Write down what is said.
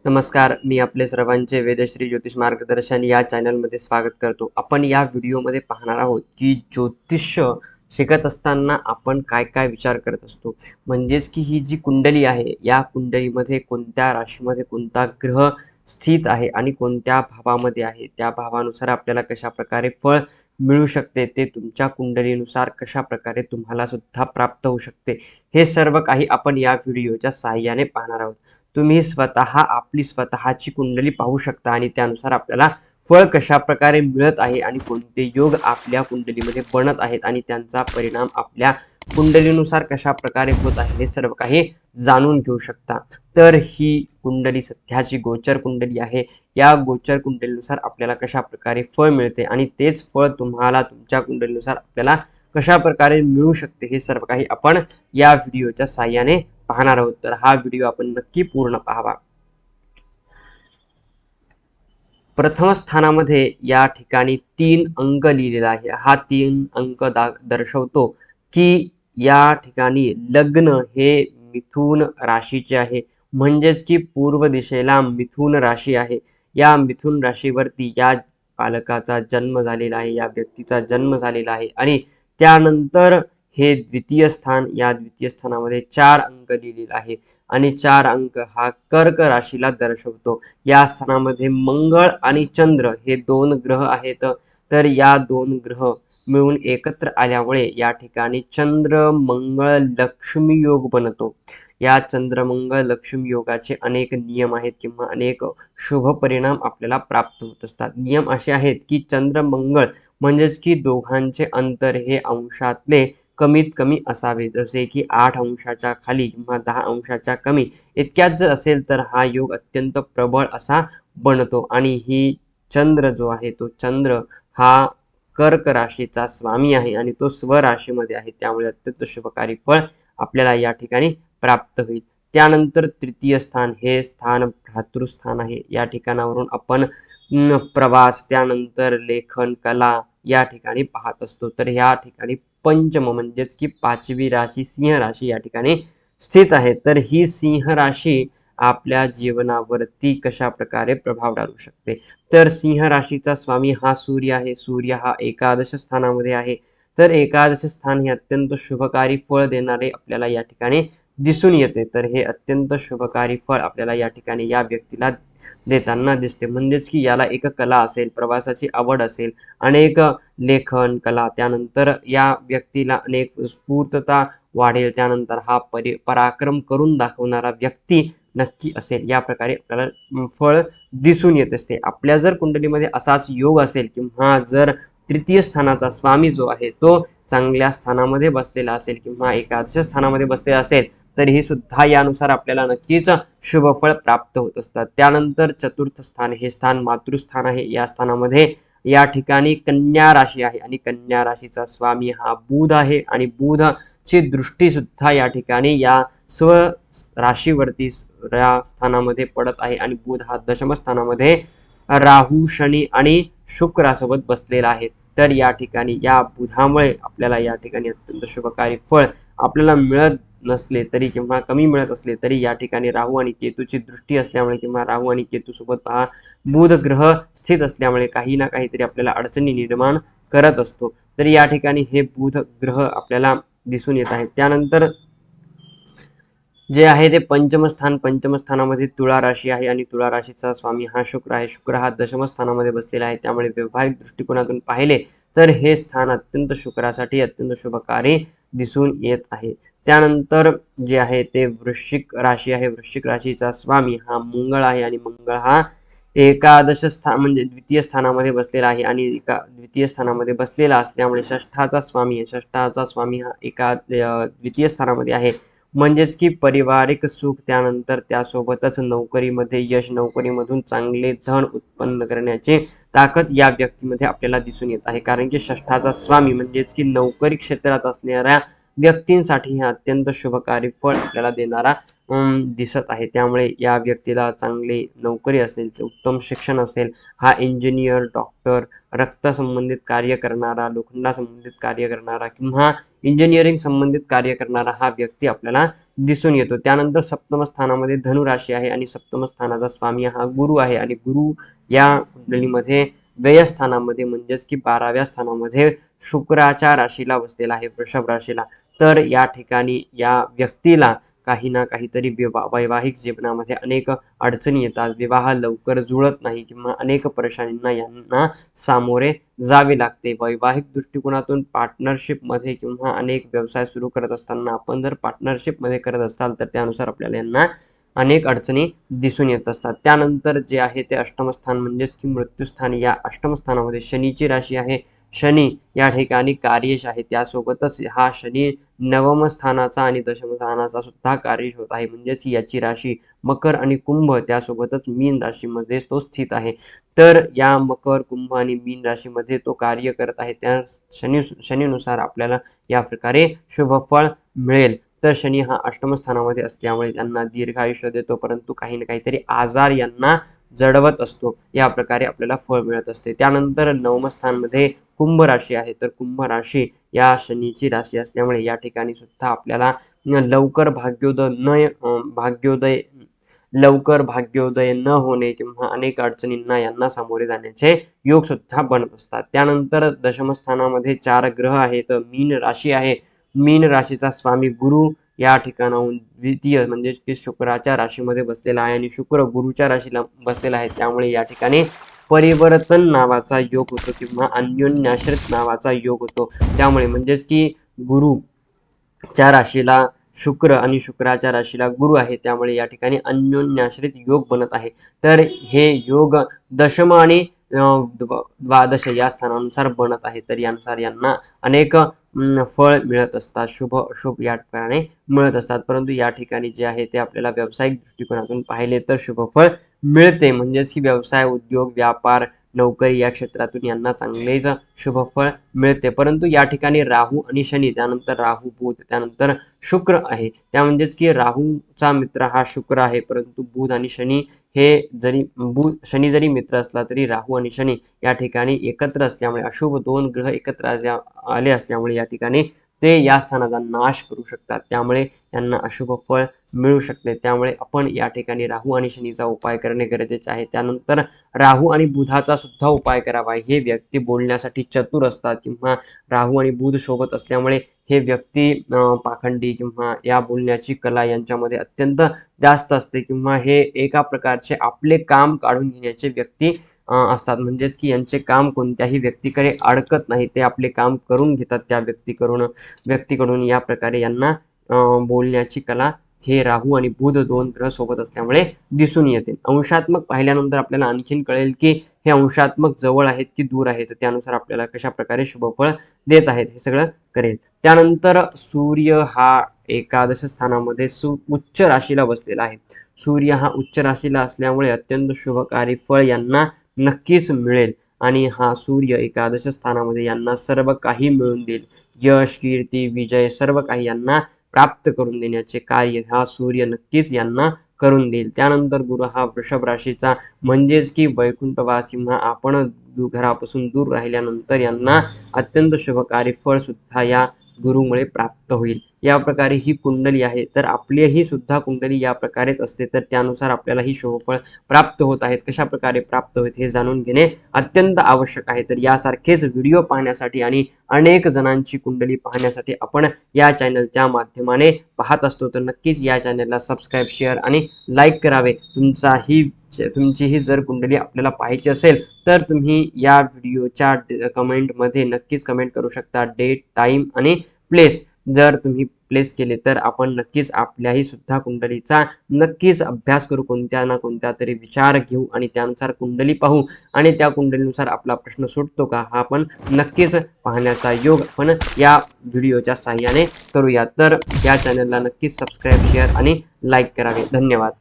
नमस्कार, मी आपले सर्वांचे वेदश्री ज्योतिष मार्गदर्शन या चॅनलमध्ये स्वागत करतो. आपण या व्हिडिओमध्ये पाहणार आहोत की ज्योतिष्य शिकत असताना आपण काय काय विचार करत असतो. म्हणजेच की ही जी कुंडली आहे, या कुंडलीमध्ये कोणत्या राशीमध्ये कोणता ग्रह स्थित आहे आणि कोणत्या भावामध्ये आहे, त्या भावानुसार आपल्याला कशा प्रकारे फळ मिळू शकते, ते तुमच्या कुंडलीनुसार कशा प्रकारे तुम्हाला सुद्धा प्राप्त होऊ शकते, हे सर्व काही आपण या व्हिडिओच्या साहाय्याने पाहणार आहोत. तुम्ही स्वतः आपली स्वतःची कुंडली पाहू शकता आणि त्यानुसार आपल्याला फळ कशा प्रकारे मिळत आहे आणि कोणते योग आपल्या कुंडलीमध्ये बनत आहेत आणि त्यांचा परिणाम आपल्या कुंडलीनुसार कशा प्रकारे होत आहे हे सर्व काही जाणून घेऊ शकता. तर ही कुंडली सध्याची गोचर कुंडली आहे. या गोचर कुंडलीनुसार आपल्याला कशा प्रकारे फळ मिळते आणि तेच फळ तुम्हाला तुमच्या कुंडलीनुसार आपल्याला कशा प्रकारे मिळू शकते हे सर्व काही आपण या व्हिडिओच्या साहाय्याने पाहणार आहोत. तर हा व्हिडिओ आपण नक्की पूर्ण पाहावा. प्रथम स्थानामध्ये या ठिकाणी 3 अंक लिहिलेला आहे. हा 3 अंक दर्शवतो की या ठिकाणी लग्न हे मिथुन राशीचे आहे. म्हणजेच की पूर्व दिशेला मिथुन राशी आहे. या मिथुन राशीवरती या बालकाचा जन्म झालेला आहे, या व्यक्तीचा जन्म झालेला आहे आणि त्यानंतर हे द्वितीय स्थान, या द्वितीय स्थानामध्ये 4 अंक लिहिलेला आहे आणि 4 अंक हा कर्क राशीला दर्शवतो. या स्थानामध्ये मंगळ आणि चंद्र हे 2 ग्रह आहेत. तर या 2 ग्रह मिळून एकत्र आल्यामुळे या ठिकाणी चंद्र मंगळ लक्ष्मी योग बनतो. या चंद्र मंगळ लक्ष्मी योगाचे अनेक नियम आहेत किंवा अनेक शुभ परिणाम आपल्याला प्राप्त होत असतात. नियम असे आहेत की चंद्र मंगळ म्हणजेच की दोघांचे अंतर हे अंशातले कमीत कमी असावे. जसे की 8 अंशाच्या खाली किंवा 10 अंशाच्या कमी इतक्यात जर असेल तर हा योग अत्यंत प्रबळ असा बनतो. आणि ही चंद्र जो आहे, तो चंद्र हा कर्क राशीचा स्वामी आहे आणि तो स्वराशीमध्ये आहे. त्यामुळे अत्यंत शुभकारी फळ आपल्याला या ठिकाणी प्राप्त होईल. त्यानंतर तृतीय स्थान हे स्थान भ्रातृस्थान आहे. या ठिकाणावरून आपण प्रवास, त्यानंतर लेखन, कला या ठिकाणी पाहत असतो. तर या ठिकाणी पंचम म्हणजेच की 5वी राशी सिंह राशी या ठिकाणी स्थित आहे. तर ही सिंह राशी आपल्या जीवनावरती कशा प्रकारे प्रभाव डालू शकते. तर सिंह राशीचा स्वामी हा सूर्य आहे. सूर्य हा एकादश स्थानामध्ये आहे. तर एकादश स्थान हे अत्यंत शुभकारी फळ देणारे आपल्याला या ठिकाणी दिसून येते. तर हे अत्यंत शुभकारी फळ आपल्याला या ठिकाणी या व्यक्तीला देताना दिसते. म्हणजेच की याला एक कला असेल, प्रवासाची आवड असेल, अनेक लेखन, कला, त्यानंतर या व्यक्तीला अनेक स्फूर्तता वाढेल. त्यानंतर हा पराक्रम करून दाखवणारा व्यक्ती नक्की असेल. या प्रकारे आपल्याला फळ दिसून येत असते. आपल्या जर कुंडलीमध्ये असाच योग असेल किंवा जर तृतीय स्थानाचा स्वामी जो आहे तो चांगल्या स्थानामध्ये बसलेला असेल किंवा एकादश स्थानामध्ये बसलेला असेल तर ही सुद्धा यानुसार आपल्याला नक्कीच शुभफळ प्राप्त होत असतात. त्यानंतर चतुर्थ स्थान हे स्थान मातृस्थान आहे. या स्थानामध्ये या ठिकाणी कन्या राशी आहे आणि कन्या राशीचा स्वामी हा बुध आहे आणि बुधची दृष्टी सुद्धा या ठिकाणी या स्व राशीवरती या स्थानामध्ये पडत आहे आणि बुध हा दशम स्थानामध्ये राहू, शनी आणि शुक्रासोबत बसलेला आहे. तर या ठिकाणी या बुधामुळे आपल्याला या ठिकाणी अत्यंत शुभकारी फळ आपल्याला मिळत नसले तरी किंवा कमी मिळत असले तरी या ठिकाणी राहू आणि केतूची दृष्टी असल्यामुळे किंवा राहू आणि केतू सोबत हा बुध ग्रह स्थित असल्यामुळे काही ना काहीतरी आपल्याला अडचणी निर्माण करत असतो. तर या ठिकाणी हे बुध ग्रह आपल्याला दिसून येत आहे. त्यानंतर जे आहे ते पंचम स्थानामध्ये तुळा राशी आहे आणि तुळा राशीचा स्वामी हा शुक्र आहे. शुक्र हा दशम स्थानामध्ये बसलेला आहे. त्यामुळे व्यावहारिक दृष्टिकोनातून पाहिले तर हे स्थान अत्यंत शुक्रासाठी अत्यंत शुभकारी दिसून येत आहे. त्यानंतर जे आहे ते वृश्चिक राशी आहे. वृश्चिक राशीचा स्वामी हा मंगळ आहे आणि मंगळ हा एकादश स्थान म्हणजे द्वितीय स्थानामध्ये बसलेला आहे आणि द्वितीय स्थानामध्ये बसलेला असल्यामुळे षष्ठाचा स्वामी हा द्वितीय स्थानामध्ये आहे. म्हणजेच की पारिवारिक सुख, त्यानंतर त्यासोबतच नोकरीमध्ये यश, नोकरीमधून चांगले धन उत्पन्न करण्याची ताकद या व्यक्तीमध्ये आपल्याला दिसून येत आहे. कारण की षष्ठाचा स्वामी म्हणजेच की नोकरी क्षेत्रात असणाऱ्या व्यक्तींसाठी हे अत्यंत शुभकारी फळ आपल्याला देणारा दिसत आहे. त्यामुळे या व्यक्तीला चांगली नोकरी असेल, उत्तम शिक्षण असेल, हा इंजिनियर, डॉक्टर, रक्त संबंधित कार्य करणारा, लोखंडा संबंधित कार्य करणारा किंवा इंजिनिअरिंग संबंधित कार्य करणारा हा व्यक्ती आपल्याला दिसून येतो. त्यानंतर सप्तम स्थानामध्ये धनु राशी आहे आणि सप्तम स्थानाचा स्वामी हा गुरु आहे आणि गुरु या कुंडलीमध्ये व्ययस्थानामध्ये म्हणजेच की 12व्या स्थानामध्ये शुक्राच्या राशीला बसलेला आहे, वृषभ राशीला. तर या ठिकाणी या व्यक्तीला काही ना काहीतरी वैवाहिक जीवनामध्ये अनेक अडचणी येतात, विवाह लवकर जुळत नाही किंवा अनेक परेशानींना यांना सामोरे जावे लागते. वैवाहिक दृष्टिकोनातून पार्टनरशिपमध्ये किंवा अनेक व्यवसाय सुरू करत असताना आपण जर पार्टनरशिपमध्ये करत असाल तर त्यानुसार आपल्याला यांना अनेक अडचणी दिसून येत असतात. त्यानंतर जे आहे ते अष्टमस्थान म्हणजेच की मृत्यूस्थान. या अष्टमस्थानामध्ये शनीची राशी आहे. शनी या ठिकाणी कार्यश आहे, त्यासोबतच हा शनी नवम स्थानाचा आणि दशम स्थानाचा सुद्धा कार्य होत आहे, म्हणजेच याची राशी मकर आणि कुंभ त्यासोबतच मीन राशीमध्ये तो स्थित आहे. तर या मकर, कुंभ आणि मीन राशीमध्ये तो कार्य करत आहे. त्या शनीनुसार आपल्याला या प्रकारे शुभफळ मिळेल. तर शनी हा अष्टम स्थानामध्ये असल्यामुळे त्यांना दीर्घायुष्य देतो, परंतु काही ना काहीतरी आजार यांना जडवत असतो. या प्रकारे आपल्याला फळ मिळत असते. त्यानंतर नवम स्थानमध्ये कुंभ राशी आहे. तर कुंभ राशी या शनीची राशी असल्यामुळे या ठिकाणी सुद्धा आपल्याला लवकर भाग्योदय न होणे किंवा अनेक अडचणींना यांना सामोरे जाण्याचे योग सुद्धा बनत असतात. त्यानंतर दशम स्थानामध्ये 4 ग्रह आहेत. मीन राशी आहे. मीन राशीचा स्वामी गुरु या ठिकाणाहून द्वितीय म्हणजे की शुक्राच्या राशीमध्ये बसलेला आहे आणि शुक्र गुरुच्या राशीला बसलेला आहे. त्यामुळे या ठिकाणी परिवर्तन नावाचा योग होतो किंवा अन्योन्याश्रित नावाचा योग होतो. त्यामुळे म्हणजेच की गुरुच्या राशीला शुक्र आणि शुक्राच्या राशीला गुरु आहे, त्यामुळे या ठिकाणी अन्योन्याश्रित योग बनत आहे. तर हे योग दशम आणि द्वादश या स्थानानुसार बनत आहे. तर यानुसार यांना अनेक फळ मिळत असतात, शुभ या ठिकाणी मिळत असतात. परंतु या ठिकाणी जे आहे ते आपल्याला व्यावसायिक दृष्टिकोनातून पाहिले तर शुभफळ मिळते, म्हणजेच की व्यवसाय, उद्योग, व्यापार, नोकरी या क्षेत्रातून यांना चांगलेच शुभफळ मिळते. परंतु या ठिकाणी राहू आणि शनी, त्यानंतर राहू बुध, त्यानंतर शुक्र आहे. त्या म्हणजेच की राहूचा मित्र हा शुक्र आहे, परंतु बुध आणि शनी हे शनी जरी मित्र असला तरी राहू आणि शनी या ठिकाणी एकत्र असल्यामुळे अशुभ 2 ग्रह एकत्र आले असल्यामुळे या ठिकाणी ते या स्थानाचा नाश करू शकतात. त्यामुळे यांना अशुभ फळ मिळू शकते. त्यामुळे आपण या ठिकाणी राहू आणि शनीचा उपाय करणे गरजेचे आहे. त्यानंतर राहू आणि बुधाचा सुद्धा उपाय करावा. हे व्यक्ती बोलण्यासाठी चतुर असतात किंवा राहू आणि बुध सोबत असल्यामुळे हे व्यक्ती पाखंडी किंवा या बोलण्याची कला यांच्यामध्ये अत्यंत जास्त असते किंवा हे एका प्रकारचे आपले काम काढून घेण्याचे व्यक्ती असतात, म्हणजेच की यांचे काम कोणत्याही व्यक्तीकडे अडकत नाही, ते आपले काम करून घेतात त्या व्यक्तीकडून. या प्रकारे यांना बोलण्याची कला हे राहू आणि बुध 2 ग्रह सोबत असल्यामुळे दिसून येते. अंशात्मक पाहिल्यानंतर आपल्याला आणखीन कळेल की हे अंशात्मक जवळ आहेत की दूर आहेत, त्यानुसार आपल्याला कशा प्रकारे शुभफळ देत आहेत हे सगळं करेल. त्यानंतर सूर्य हा एकादश स्थानामध्ये उच्च राशीला बसलेला आहे. सूर्य हा उच्च राशीला असल्यामुळे अत्यंत शुभकारी फळ यांना नक्कीच मिळेल आणि हा सूर्य एकादश स्थानामध्ये यांना सर्व काही मिळून देईल. यश, कीर्ती, विजय सर्व काही यांना प्राप्त करून देण्याचे कार्य हा सूर्य नक्कीच यांना करून देईल. त्यानंतर गुरु हा वृषभ राशीचा, म्हणजेच की वैकुंठवास किंवा आपण घरापासून दूर राहिल्यानंतर यांना अत्यंत शुभकारी फळ सुद्धा या गुरुमुळे प्राप्त होईल. या प्रकारे ही कुंडली आहे. तर आपलीही सुद्धा कुंडली या प्रकारेच असते, तर त्यानुसार आपल्याला ही शुभफळ प्राप्त होत आहेत. कशा प्रकारे प्राप्त होत हे जाणून घेणे अत्यंत आवश्यक आहे. तर यासारखेच व्हिडिओ पाहण्यासाठी आणि अनेक जणांची कुंडली पाहण्यासाठी आपण या चॅनलच्या माध्यमाने पाहत असतो. तर नक्कीच या चॅनलला सबस्क्राईब, शेअर आणि लाईक करावे. तुमचीही जर कुंडली आपल्याला पाहायची असेल तर तुम्ही या व्हिडिओच्या कमेंटमध्ये नक्कीच कमेंट करू शकता. डेट, टाइम आणि प्लेस जर तुम्ही प्लेस केले तर आपण नक्कीच आपल्याही सुद्धा कुंडलीचा नक्कीच अभ्यास करू, कोणत्या ना कोणत्या तरी विचार घेऊ आणि त्यानुसार कुंडली पाहू आणि त्या कुंडलीनुसार आपला प्रश्न सुटतो का हा आपण नक्कीच पाहण्याचा योग आपण या व्हिडिओच्या साहाय्याने करूया. तर या चॅनलला नक्कीच सबस्क्राईब, शेअर आणि लाईक करावे. धन्यवाद.